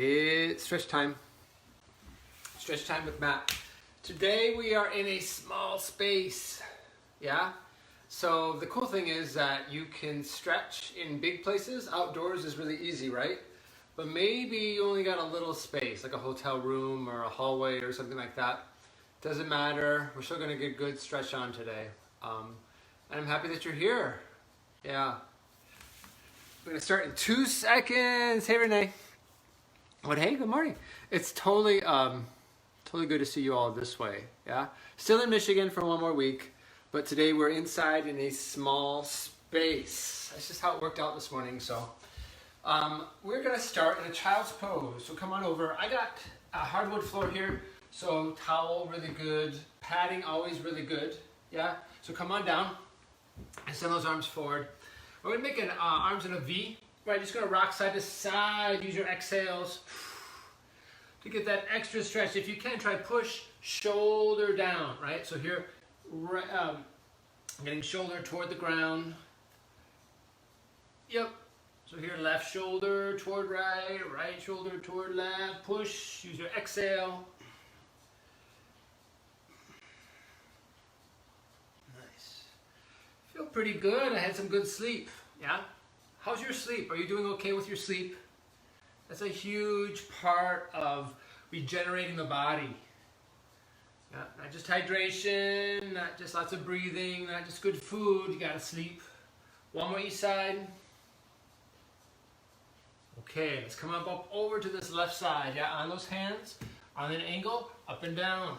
It's stretch time. Stretch time with Matt. Today we are in a small space. Yeah? So the cool thing is that you can stretch in big places. Outdoors is really easy, right? But maybe you only got a little space, like a hotel room or a hallway or something like that. Doesn't matter. We're still going to get good stretch on today. And I'm happy that you're here. Yeah. We're going to start in 2 seconds. Hey, Renee. But hey, good morning. It's totally good to see you all this way. Yeah. Still in Michigan for one more week, but today we're inside in a small space. That's just how it worked out this morning. So we're going to start in a child's pose. So come on over. I got a hardwood floor here, so towel really good, padding always really good. Yeah. So come on down and send those arms forward. We're going to make arms in a V. Right, just going to rock side to side. Use your exhales to get that extra stretch. If you can, try push shoulder down, right? So here, getting shoulder toward the ground. Yep. So here, left shoulder toward right, right shoulder toward left. Push, use your exhale. Nice. Feel pretty good. I had some good sleep, yeah? How's your sleep? Are you doing okay with your sleep? That's a huge part of regenerating the body. Yeah, not just hydration, not just lots of breathing, not just good food. You gotta sleep. One more each side. Okay, let's come up over to this left side. Yeah, on those hands, on an angle, up and down.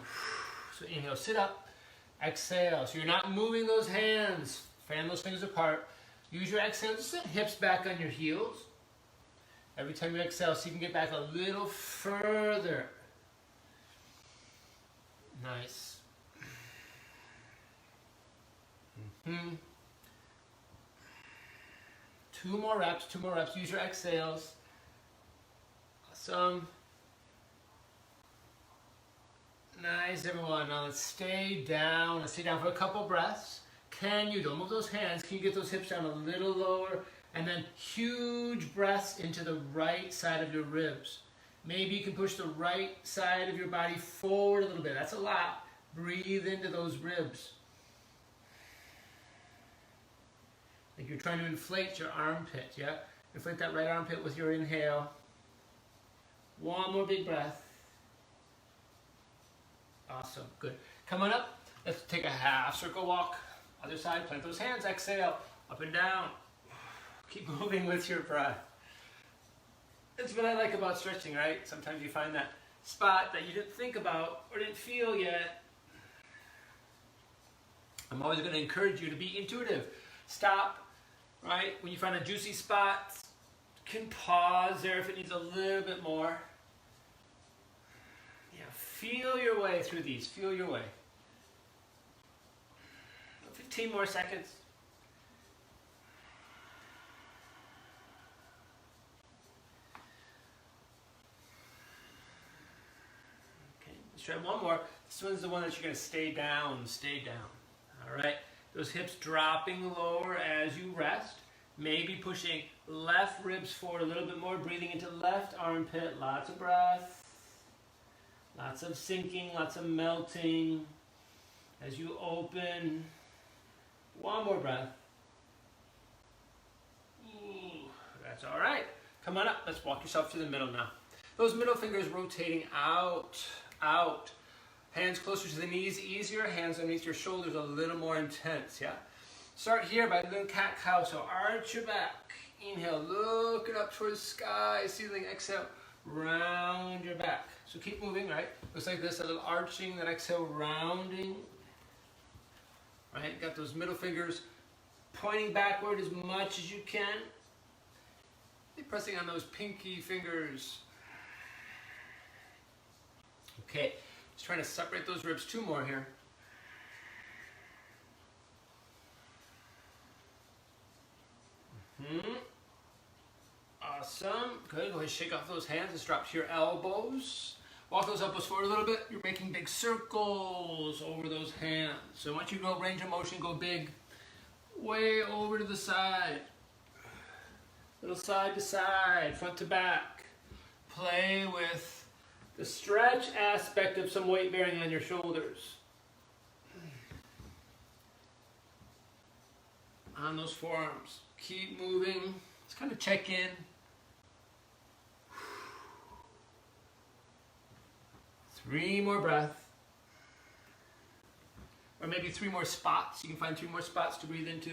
So inhale, sit up. Exhale. So you're not moving those hands. Fan those fingers apart. Use your exhale, just set hips back on your heels. Every time you exhale, so you can get back a little further. Nice. Two more reps. Use your exhales. Awesome. Nice, everyone. Now let's stay down. Let's stay down for a couple breaths. Don't move those hands, can you get those hips down a little lower? And then huge breaths into the right side of your ribs. Maybe you can push the right side of your body forward a little bit. That's a lot. Breathe into those ribs. Like you're trying to inflate your armpit, yeah? Inflate that right armpit with your inhale. One more big breath. Awesome, good. Come on up. Let's take a half circle walk. Other side, plant those hands, exhale, up and down. Keep moving with your breath. That's what I like about stretching, right? Sometimes you find that spot that you didn't think about or didn't feel yet. I'm always going to encourage you to be intuitive. Stop, right? When you find a juicy spot, you can pause there if it needs a little bit more. Yeah, feel your way through these. Feel your way. 15 more seconds. Okay, let's try one more. This one's the one that you're going to stay down. All right, those hips dropping lower as you rest. Maybe pushing left ribs forward a little bit more. Breathing into left armpit. Lots of breath. Lots of sinking, lots of melting. As you open. One more breath. Ooh, that's all right. Come on up. Let's walk yourself to the middle now. Those middle fingers rotating out. Hands closer to the knees, easier. Hands underneath your shoulders, a little more intense, yeah? Start here by little cat-cow. So arch your back. Inhale, looking up towards the sky, ceiling. Exhale, round your back. So keep moving, right? Looks like this, a little arching, then exhale, rounding. Right, got those middle fingers pointing backward as much as you can. Keep pressing on those pinky fingers. Okay, just trying to separate those ribs. 2 more here. Awesome, good. Go ahead, shake off those hands. Let's drop to your elbows. Walk those elbows forward a little bit. You're making big circles over those hands. So once you go range of motion, go big, way over to the side. Little side to side, front to back. play with the stretch aspect of some weight bearing on your shoulders. On those forearms. Keep moving. Let's kind of check in. 3 more breaths. Or maybe 3 more spots. You can find 3 more spots to breathe into.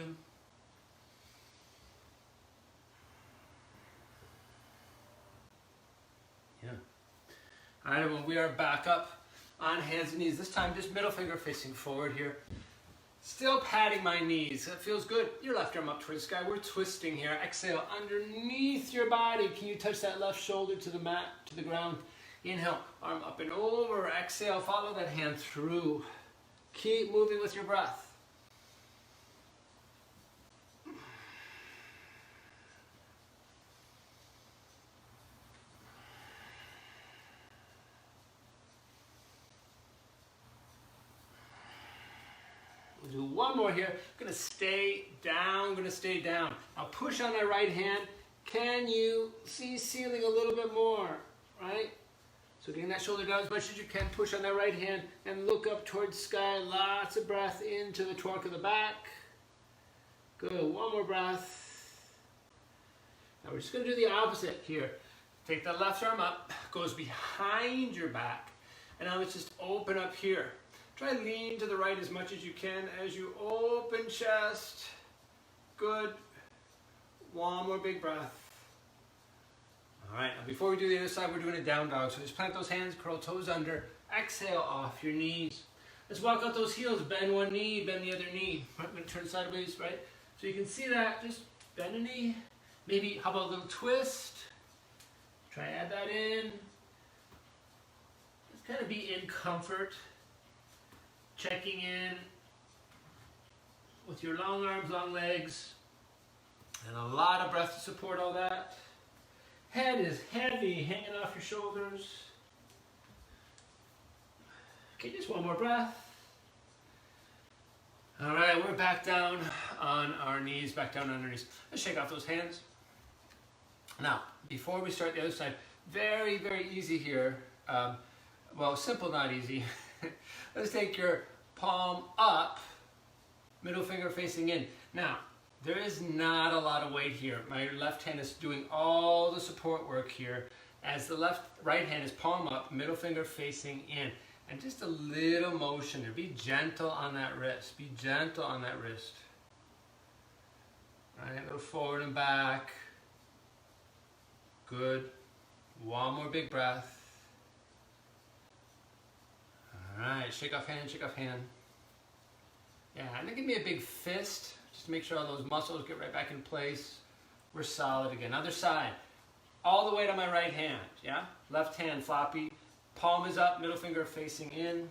Yeah. All right, everyone, we are back up on hands and knees. This time, just middle finger facing forward here. Still patting my knees. That feels good. Your left arm up towards the sky. We're twisting here. Exhale underneath your body. Can you touch that left shoulder to the mat, to the ground? Inhale, arm up and over. Exhale, follow that hand through. Keep moving with your breath. We'll do one more here. I'm going to stay down, Now push on that right hand. Can you see ceiling a little bit more, right? So getting that shoulder down as much as you can, push on that right hand and look up towards sky. Lots of breath into the torque of the back. Good, one more breath. Now we're just going to do the opposite here. Take that left arm up, goes behind your back. And now let's just open up here. Try and lean to the right as much as you can as you open chest. Good. One more big breath. All right, now before we do the other side, we're doing a down dog. So just plant those hands, curl toes under, exhale off your knees. Let's walk out those heels, bend one knee, bend the other knee. I'm gonna turn sideways, right? So you can see that, just bend a knee. Maybe, how about a little twist? Try and add that in. Just kind of be in comfort. Checking in with your long arms, long legs, and a lot of breath to support all that. Head is heavy, hanging off your shoulders. Okay, just one more breath. All right, we're back down on our knees, back down on our knees. Let's shake off those hands. Now, before we start the other side, very, very easy here. Well, simple, not easy. Let's take your palm up, middle finger facing in. Now, there is not a lot of weight here. My left hand is doing all the support work here as the right hand is palm up, middle finger facing in. And just a little motion there. Be gentle on that wrist. Be gentle on that wrist. All right, a little forward and back. Good. One more big breath. All right, shake off hand, shake off hand. Yeah, and then give me a big fist. Just make sure all those muscles get right back in place. We're solid again. Other side. All the weight on my right hand, yeah? Left hand floppy. Palm is up, middle finger facing in.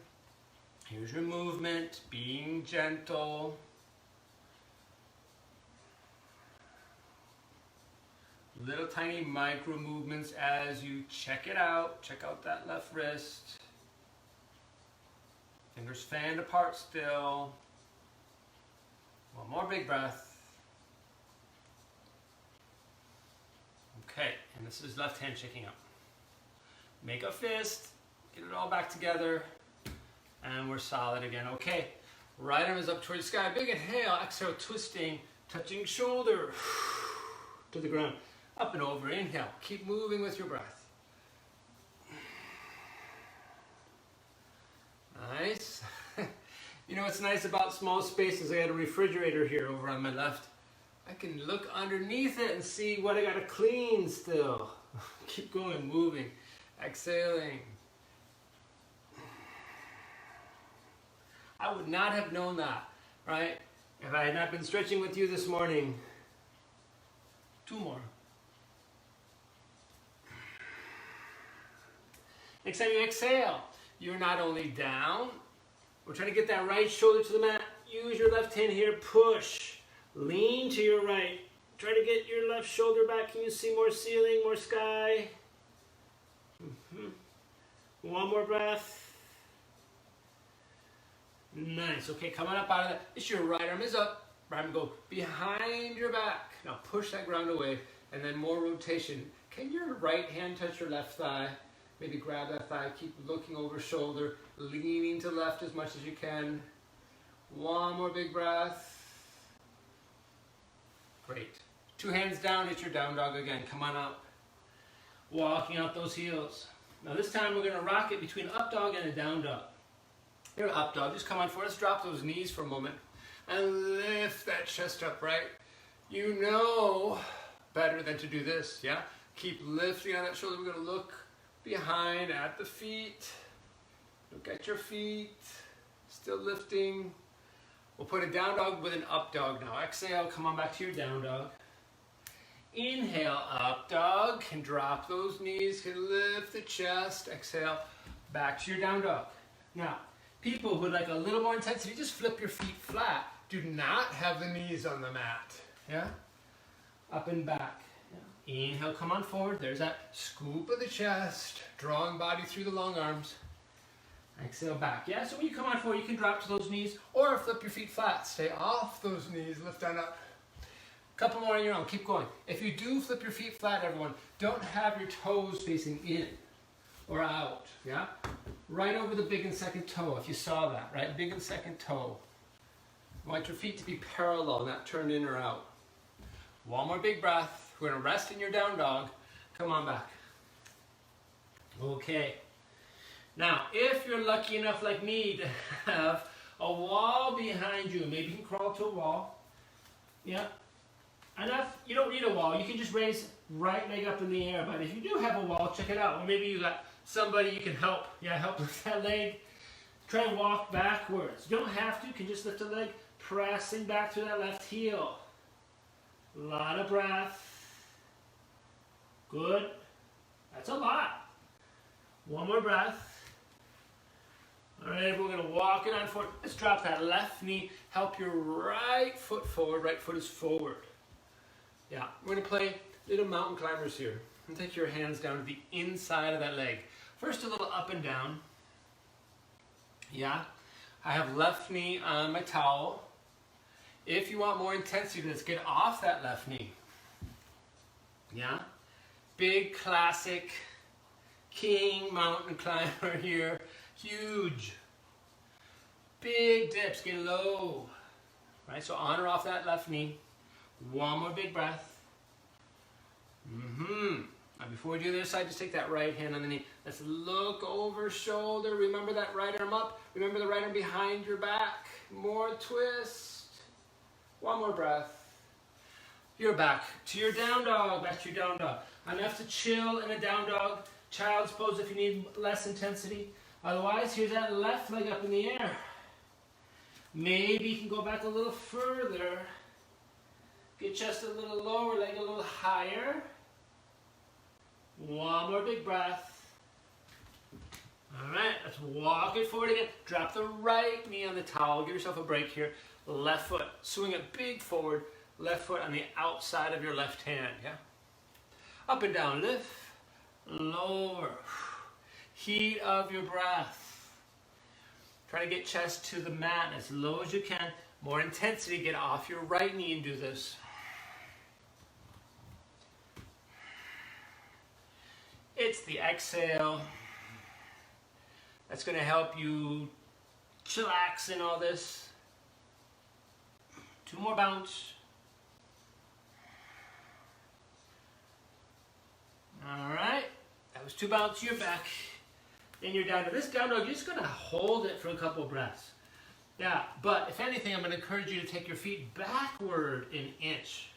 Here's your movement, being gentle. Little tiny micro movements as you check it out. Check out that left wrist. Fingers fanned apart still. One more big breath. Okay, and this is left hand shaking up. Make a fist, get it all back together, and we're solid again. Okay, right arm is up towards the sky. Big inhale, exhale, twisting, touching shoulder to the ground. Up and over, inhale. Keep moving with your breath. Nice. You know what's nice about small spaces? I got a refrigerator here over on my left. I can look underneath it and see what I got to clean still. Keep going, moving, exhaling. I would not have known that, right? If I had not been stretching with you this morning. 2 more. Next time you exhale, you're not only down, we're trying to get that right shoulder to the mat. Use your left hand here, push. Lean to your right. Try to get your left shoulder back. Can you see more ceiling, more sky? One more breath. Nice. Okay, coming up out of that. It's your right arm is up. Right arm go behind your back. Now push that ground away and then more rotation. Can your right hand touch your left thigh? Maybe grab that thigh, keep looking over shoulder, leaning to left as much as you can. One more big breath. Great. 2 hands down, it's your down dog again. Come on up. Walking out those heels. Now this time we're going to rock it between up dog and a down dog. Here, up dog, just come on forward. Let's drop those knees for a moment and lift that chest up, right? You know better than to do this, yeah? Keep lifting on that shoulder. We're going to look behind at the feet. Look at your feet. Still lifting. We'll put a down dog with an up dog now. Exhale, come on back to your down dog. Inhale, up dog. Can drop those knees, can lift the chest. Exhale, back to your down dog. Now, people who like a little more intensity, just flip your feet flat. Do not have the knees on the mat. Yeah? Up and back. Yeah. Inhale, come on forward. There's that scoop of the chest, drawing body through the long arms. Exhale back. Yeah, so when you come on forward, you can drop to those knees or flip your feet flat. Stay off those knees, lift on up. Couple more on your own, keep going. If you do flip your feet flat, everyone, don't have your toes facing in or out, yeah? Right over the big and second toe, if you saw that, right? Big and second toe. You want your feet to be parallel, not turned in or out. One more big breath. We're gonna rest in your down dog. Come on back. Okay. Now, if you're lucky enough like me to have a wall behind you, maybe you can crawl to a wall. Yeah. Enough, you don't need a wall. You can just raise right leg up in the air. But if you do have a wall, check it out. Or maybe you got somebody you can help. Yeah, help lift that leg. Try and walk backwards. You don't have to. You can just lift a leg, pressing back to that left heel. A lot of breath. Good. That's a lot. One more breath. All right, we're going to walk it on forward. Let's drop that left knee. Help your right foot forward. Right foot is forward. Yeah, we're going to play little mountain climbers here. And take your hands down to the inside of that leg. First, a little up and down. Yeah, I have left knee on my towel. If you want more intensity, let's get off that left knee. Yeah, big classic king mountain climber here. Huge. Big dips, get low. Right, so on or off that left knee. One more big breath. Now before we do the other side, just take that right hand on the knee. Let's look over shoulder. Remember that right arm up. Remember the right arm behind your back. More twist. One more breath. You're back to your down dog. Back to your down dog. Enough to chill in a down dog. Child's pose if you need less intensity. Otherwise, here's that left leg up in the air. Maybe you can go back a little further. Get chest a little lower, leg a little higher. One more big breath. All right, let's walk it forward again. Drop the right knee on the towel. Give yourself a break here. Left foot, swing it big forward. Left foot on the outside of your left hand, yeah? Up and down, lift, lower. Heat of your breath. Try to get chest to the mat as low as you can. More intensity, get off your right knee and do this. It's the exhale. That's going to help you chillax in all this. 2 more bounce. All right. That was 2 bounce. You're back. Then you're down to this down dog. You're just going to hold it for a couple of breaths. Yeah, but if anything, I'm going to encourage you to take your feet backward an inch.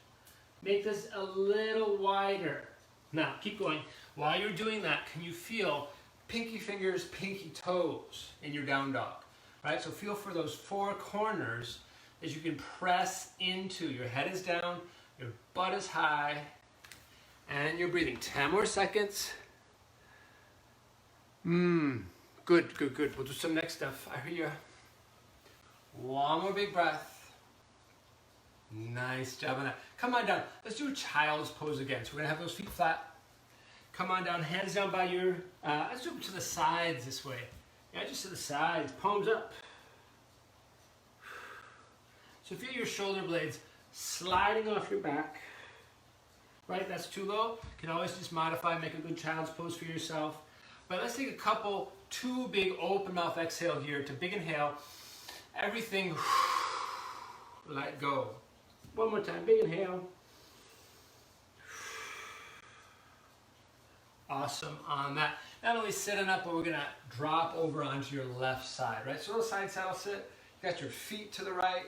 Make this a little wider. Now, keep going. While you're doing that, can you feel pinky fingers, pinky toes in your down dog? Right? So feel for those 4 corners as you can press into. Your head is down, your butt is high, and you're breathing. 10 more seconds. Good, good, good. We'll do some next stuff. I hear you. One more big breath. Nice job on that. Come on down. Let's do a child's pose again. So we're going to have those feet flat. Come on down. Hands down by your, let's do it to the sides this way. Yeah, just to the sides. Palms up. So feel your shoulder blades sliding off your back. right? That's too low. You can always just modify, make a good child's pose for yourself. But let's take a couple, 2 big open mouth exhale here to big inhale. Everything, let go. One more time, big inhale. Awesome on that. Not only sitting up, but we're gonna drop over onto your left side, right? So little side saddle sit. You got your feet to the right,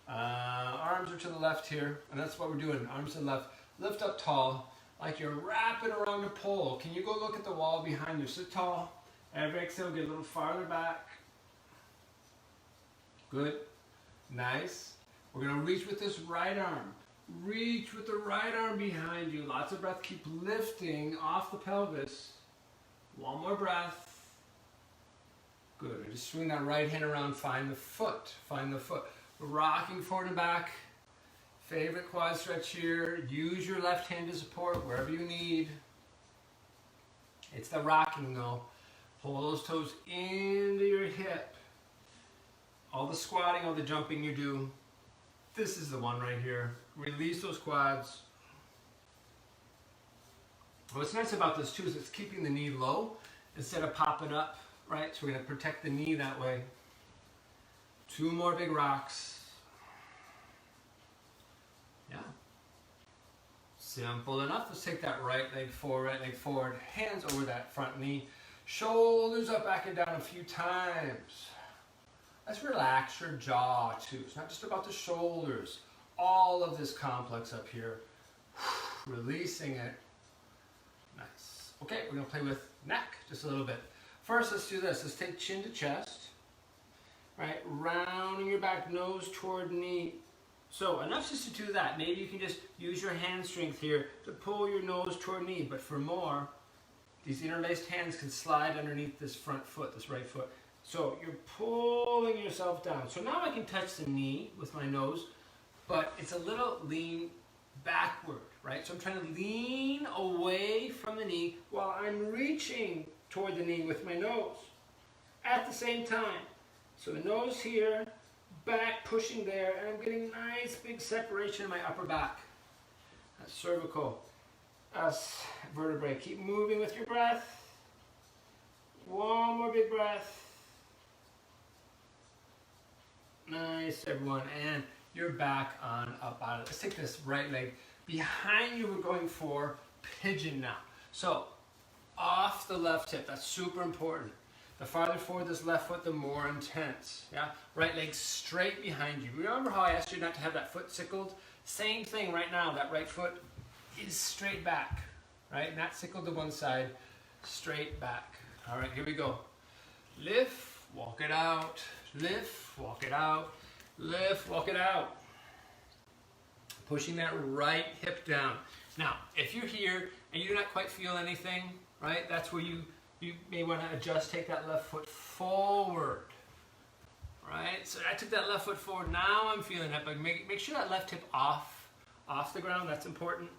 arms are to the left here, and that's what we're doing, arms to the left. Lift up tall, like you're wrapping around a pole. Can you go look at the wall behind you? Sit tall. Every exhale, get a little farther back. Good. Nice. We're gonna reach with this right arm. Reach with the right arm behind you. Lots of breath. Keep lifting off the pelvis. One more breath. Good. Just swing that right hand around. Find the foot. Find the foot. Rocking forward and back. Favorite quad stretch here. Use your left hand to support wherever you need. It's the rocking though. Pull those toes into your hip. All the squatting, all the jumping you do. This is the one right here. Release those quads. What's nice about this too is it's keeping the knee low instead of popping up, right? So we're gonna protect the knee that way. 2 more big rocks. Yeah. Simple enough. Let's take that right leg forward, hands over that front knee, shoulders up, back and down a few times. Let's relax your jaw too. It's not just about the shoulders. All of this complex up here. Releasing it. Nice. Okay, we're gonna play with neck just a little bit. First, let's do this. Let's take chin to chest. Right, rounding your back, nose toward knee. So enough just to do that. Maybe you can just use your hand strength here to pull your nose toward knee. But for more, these interlaced hands can slide underneath this front foot, this right foot. So you're pulling yourself down. So now I can touch the knee with my nose, but it's a little lean backward, right? So I'm trying to lean away from the knee while I'm reaching toward the knee with my nose at the same time. So the nose here, back pushing there, and I'm getting nice big separation in my upper back. That's cervical. That's vertebrae. Keep moving with your breath. One more big breath. Nice, everyone. And you're back on up out of it. Let's take this right leg. Behind you, we're going for pigeon now. So, off the left hip. That's super important. The farther forward this left foot, the more intense. Yeah. Right leg straight behind you. Remember how I asked you not to have that foot sickled? Same thing right now. That right foot is straight back. Right? Not sickled to one side. Straight back. All right, here we go. Lift, walk it out. Lift, walk it out. Lift, walk it out. Pushing that right hip down. Now, if you're here and you do not quite feel anything, right? That's where you may want to adjust, take that left foot forward, right? So I took that left foot forward, now I'm feeling it, but make sure that left hip off the ground, that's important.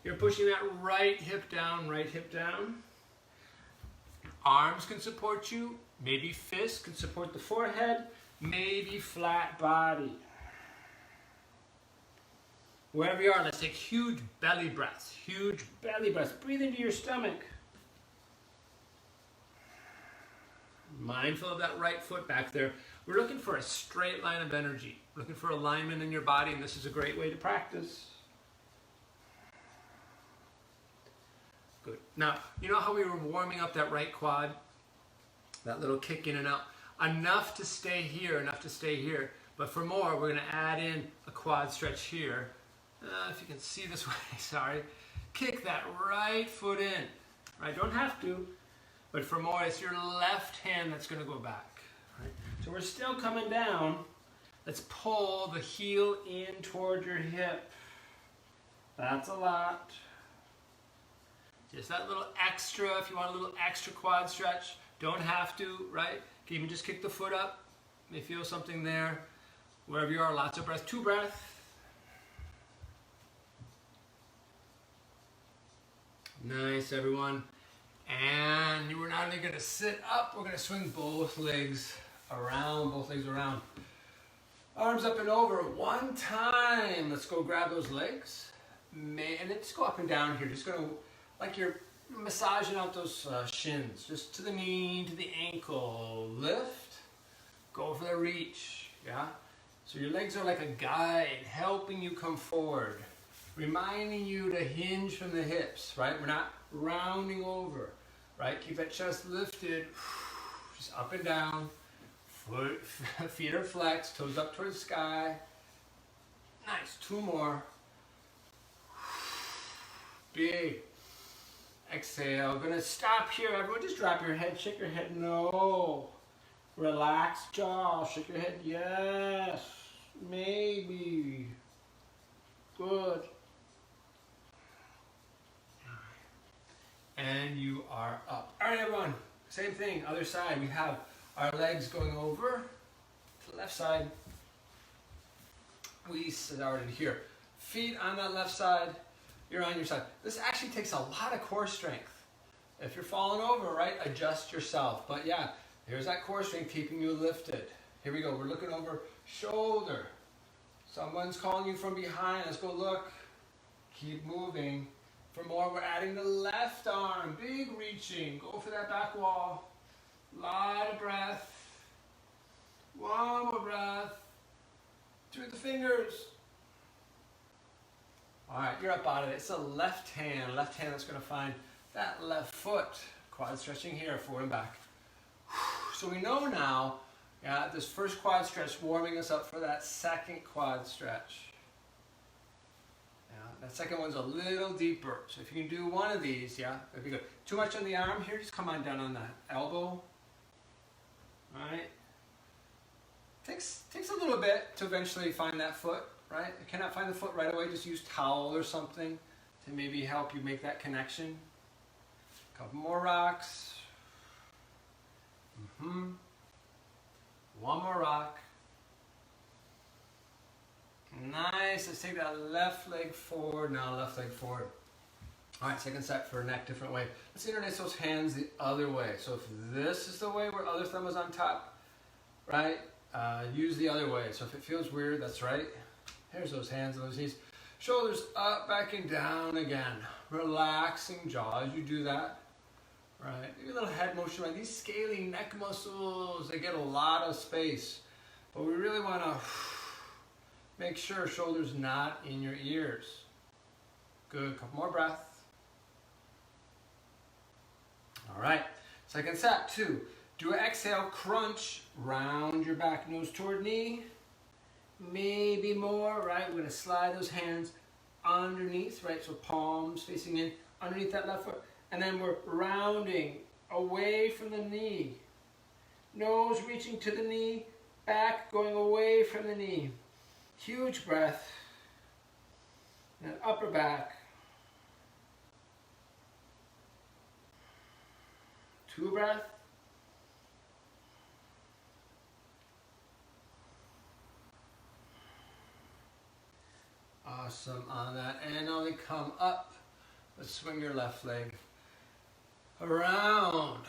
You're pushing that right hip down, right hip down. Arms can support you, maybe fists can support the forehead, maybe flat body. Wherever you are, let's take huge belly breaths, breathe into your stomach. Mindful of that right foot back there. We're looking for a straight line of energy. We're looking for alignment in your body, and this is a great way to practice. Good. Now, you know how we were warming up that right quad? That little kick in and out. Enough to stay here, But for more, we're going to add in a quad stretch here. If you can see this way, sorry. Kick that right foot in. Right? Don't have to. But for more, it's your left hand that's going to go back. Right? So we're still coming down. Let's pull the heel in toward your hip. That's a lot. Just that little extra, if you want a little extra quad stretch. Don't have to, right? You can even just kick the foot up. You may feel something there. Wherever you are, lots of breath. 2 breaths. Nice, everyone. And we're not only going to sit up, we're going to swing both legs around, Arms up and over. 1 time. Let's go grab those legs. and then just go up and down here. Just gonna, like you're massaging out those shins, just to the knee, to the ankle. Lift, go for the reach, yeah? So your legs are like a guide, helping you come forward, reminding you to hinge from the hips, right? We're not rounding over, right? Keep that chest lifted, just up and down. Feet are flexed, toes up towards the sky. Nice, 2 more. Big. Exhale. Gonna stop here. Everyone just drop your head, shake your head. No. Relax jaw, shake your head. Yes. Maybe. Good. And you are up. All right, everyone. Same thing, other side. We have our legs going over to the left side. We started here. Feet on that left side, you're on your side. This actually takes a lot of core strength. If you're falling over, right, adjust yourself. But yeah, here's that core strength keeping you lifted. Here we go, we're looking over shoulder. Someone's calling you from behind, let's go look. Keep moving. For more, we're adding the left arm, big reaching. Go for that back wall. Lot of breath. One more breath. Through the fingers. All right, you're up out of it. It's the left hand that's gonna find that left foot. Quad stretching here, forward and back. So we know now, yeah, this first quad stretch warming us up for that second quad stretch. Yeah, that second one's a little deeper. So if you can do one of these, yeah, that'd be good. Too much on the arm here, just come on down on that elbow. All right. Takes a little bit to eventually find that foot, right? If you cannot find the foot right away, just use towel or something to maybe help you make that connection. Couple more rocks. One more rock. Nice. Let's take that left leg forward. Now left leg forward. All right, second set for neck, different way. Let's interlace those hands the other way. So if this is the way where other thumb is on top, right? Use the other way. So if it feels weird, that's right. Here's those hands and those knees. Shoulders up, back and down again. Relaxing jaw as you do that. Right, maybe a little head motion, right? These scaly neck muscles, they get a lot of space. But we really want to make sure shoulders not in your ears. Good, couple more breaths. All right, second set, 2. Do an exhale, crunch, round your back, nose toward knee. Maybe more, right? We're gonna slide those hands underneath, right? So palms facing in, underneath that left foot. And then we're rounding away from the knee. Nose reaching to the knee, back going away from the knee. Huge breath. And then upper back. 2 breaths. Awesome on that. And now we come up. Let's swing your left leg around.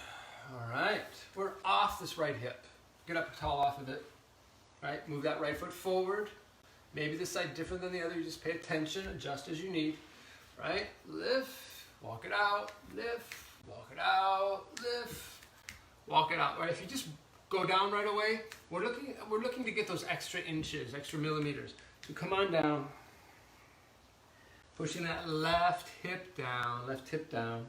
All right. We're off this right hip. Get up tall off of it. Right? Move that right foot forward. Maybe this side different than the other. You just pay attention, adjust as you need. Right? Lift, walk it out, lift, walk it out, lift, walk it out. Right? If you just go down right away, we're looking to get those extra inches, extra millimeters. So come on down. Pushing that left hip down, left hip down.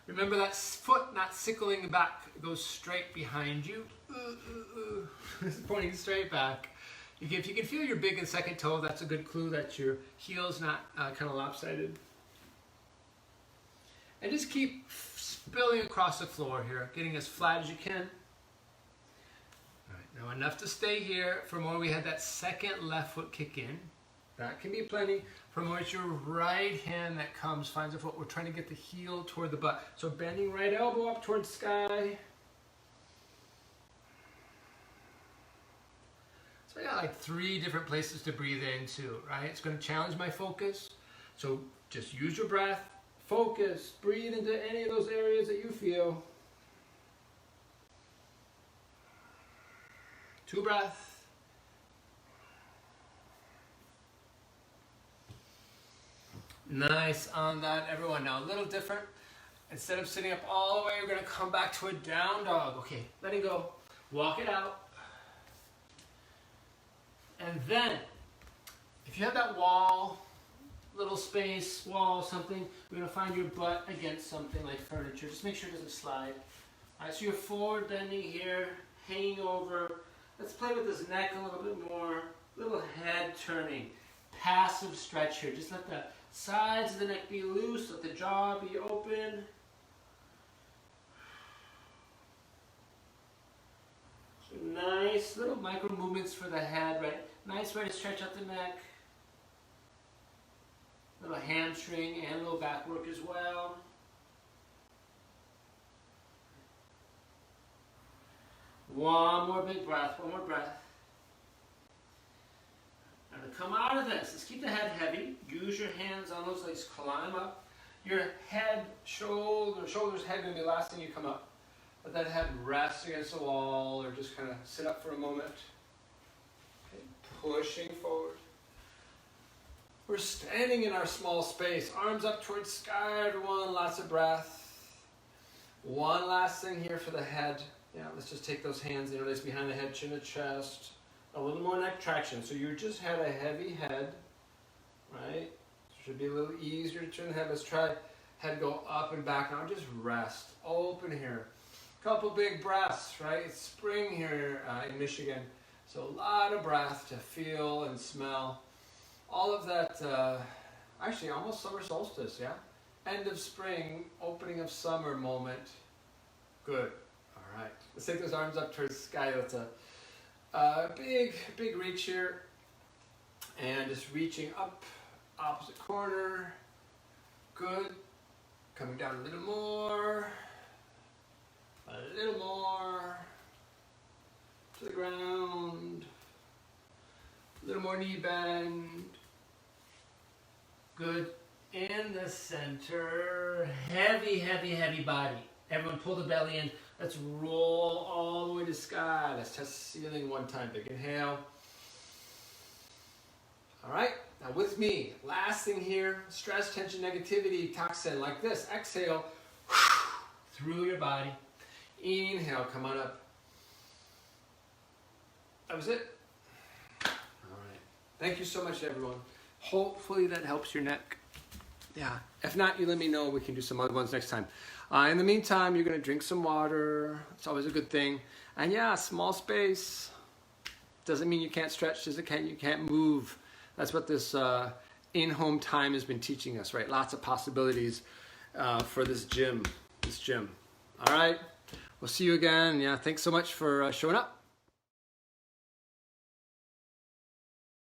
Remember that foot not sickling back. It goes straight behind you. It's pointing straight back. If you can feel your big and second toe, that's a good clue that your heel's not kind of lopsided. And just keep spilling across the floor here, getting as flat as you can. All right, now enough to stay here. For more, we had that second left foot kick in. That can be plenty. From where it's your right hand that comes, finds a foot. We're trying to get the heel toward the butt. So bending right elbow up towards the sky. So I got like 3 different places to breathe into, right? It's going to challenge my focus. So just use your breath, focus, breathe into any of those areas that you feel. 2 breaths. Nice on that, everyone. Now a little different. Instead of sitting up all the way, we're gonna come back to a down dog. Okay, letting go. Walk it out. And then, if you have that wall, little space, wall, something, we're gonna find your butt against something like furniture. Just make sure it doesn't slide. All right, so you're forward bending here, hanging over. Let's play with this neck a little bit more. Little head turning. Passive stretch here. Just let the sides of the neck be loose, let the jaw be open. So nice little micro movements for the head, right? Nice way to stretch out the neck. Little hamstring and a little back work as well. One more big breath, one more breath. Now to come out of this, let's keep the head heavy. Use your hands on those legs, climb up. Your head, shoulders, head gonna be the last thing you come up. Let that head rest against the wall or just kind of sit up for a moment. Okay. Pushing forward. We're standing in our small space, arms up towards sky, everyone, lots of breath. One last thing here for the head. Yeah, let's just take those hands, interlace behind the head, chin to chest. A little more neck traction. So you just had a heavy head, right? Should be a little easier to turn the head. Let's try head go up and back. Now just rest, open here. Couple big breaths, right? It's spring here in Michigan. So a lot of breath to feel and smell. All of that, actually almost summer solstice, yeah? End of spring, opening of summer moment. Good. All right. Let's take those arms up towards the sky. That's a big reach here. And just reaching up, opposite corner. Good. Coming down a little more. A little more. To the ground. A little more knee bend. Good. In the center. Heavy, heavy, heavy body. Everyone pull the belly in. Let's roll all the way to sky. Let's test the ceiling one time. Big inhale. All right. Now with me, last thing here, stress, tension, negativity, toxin, like this. Exhale through your body. Inhale, come on up. That was it. All right. Thank you so much, everyone. Hopefully that helps your neck. Yeah. If not, you let me know. We can do some other ones next time. In the meantime, you're going to drink some water. It's always a good thing. And yeah, small space. Doesn't mean you can't stretch. Doesn't mean you can't move. That's what this in-home time has been teaching us, right? Lots of possibilities for this gym. All right. We'll see you again. Yeah, thanks so much for showing up.